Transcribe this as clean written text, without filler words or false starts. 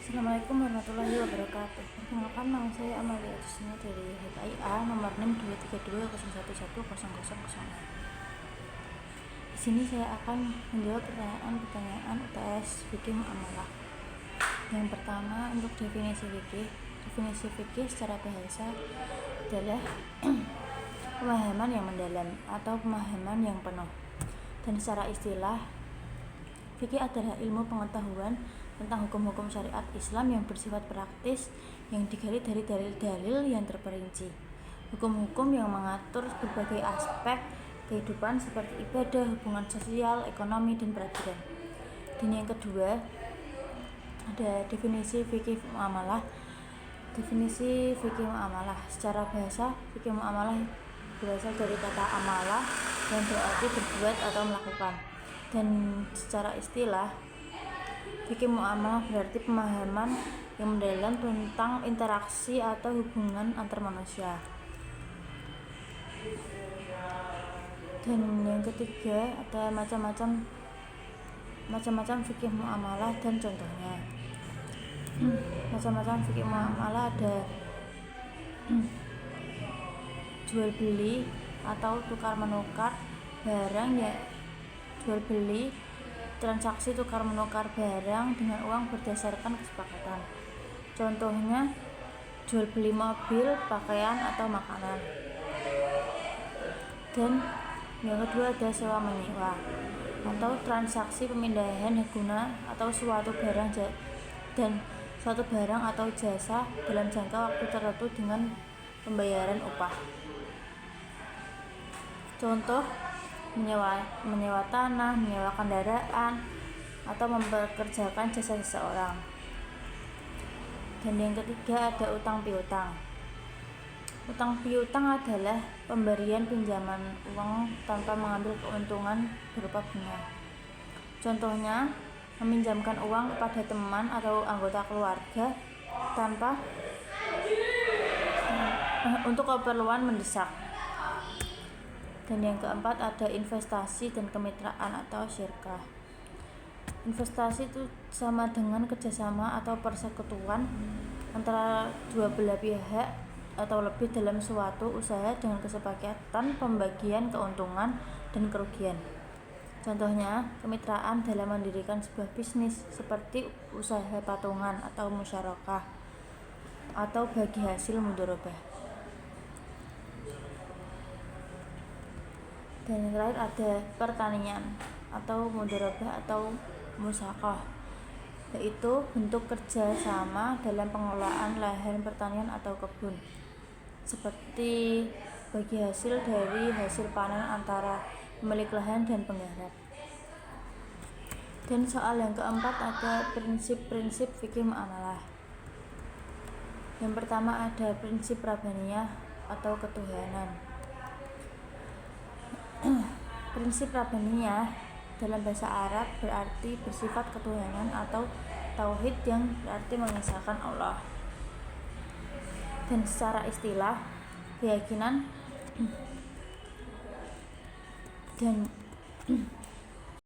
Assalamualaikum warahmatullahi wabarakatuh. Perkenalkan, nama saya Amalia Justina dari HKIA nomor 62320110000. Di sini saya akan menjawab pertanyaan-pertanyaan UTS fikih muamalah. Yang pertama, untuk definisi fikih. Definisi fikih secara bahasa adalah pemahaman yang mendalam atau pemahaman yang penuh. Dan secara istilah, fikih adalah ilmu pengetahuan tentang hukum-hukum syariat Islam yang bersifat praktis, yang digali dari dalil-dalil yang terperinci. Hukum-hukum yang mengatur berbagai aspek kehidupan seperti ibadah, hubungan sosial, ekonomi, dan peradilan. Dan yang kedua, ada definisi fikih muamalah. Definisi fikih muamalah secara bahasa, fikih muamalah berasal dari kata amalah yang berarti berbuat atau melakukan. Dan secara istilah, fikih muamalah berarti pemahaman yang mendalam tentang interaksi atau hubungan antar manusia. Dan yang ketiga, ada macam-macam fikih muamalah dan contohnya. Macam-macam fikih muamalah ada jual beli atau tukar menukar barang, ya jual beli transaksi tukar menukar barang dengan uang berdasarkan kesepakatan. Contohnya jual beli mobil, pakaian, atau makanan. Dan yang kedua ada sewa menyewa atau transaksi pemindahan guna atau suatu barang atau jasa dalam jangka waktu tertentu dengan pembayaran upah. Contoh menyewa tanah, menyewa kendaraan, atau mempekerjakan jasa seseorang. Dan yang ketiga ada utang piutang. Utang piutang adalah pemberian pinjaman uang tanpa mengambil keuntungan berupa bunga. Contohnya meminjamkan uang kepada teman atau anggota keluarga untuk keperluan mendesak. Dan yang keempat ada investasi dan kemitraan atau syirkah. Investasi itu sama dengan kerjasama atau persekutuan antara dua belah pihak atau lebih dalam suatu usaha dengan kesepakatan pembagian keuntungan dan kerugian. Contohnya kemitraan dalam mendirikan sebuah bisnis seperti usaha patungan atau musyarakah atau bagi hasil mudharabah. Dan yang terakhir ada pertanian atau mudharabah atau musyarakah, yaitu bentuk kerja sama dalam pengelolaan lahan pertanian atau kebun, seperti bagi hasil dari hasil panen antara pemilik lahan dan penggarap. Dan soal yang keempat ada prinsip-prinsip fikih muamalah. Yang pertama ada prinsip rabbaniyah atau ketuhanan. Prinsip rabbaniyah dalam bahasa Arab berarti bersifat ketuhanan atau tauhid yang berarti mengesahkan Allah. Dan secara istilah keyakinan dan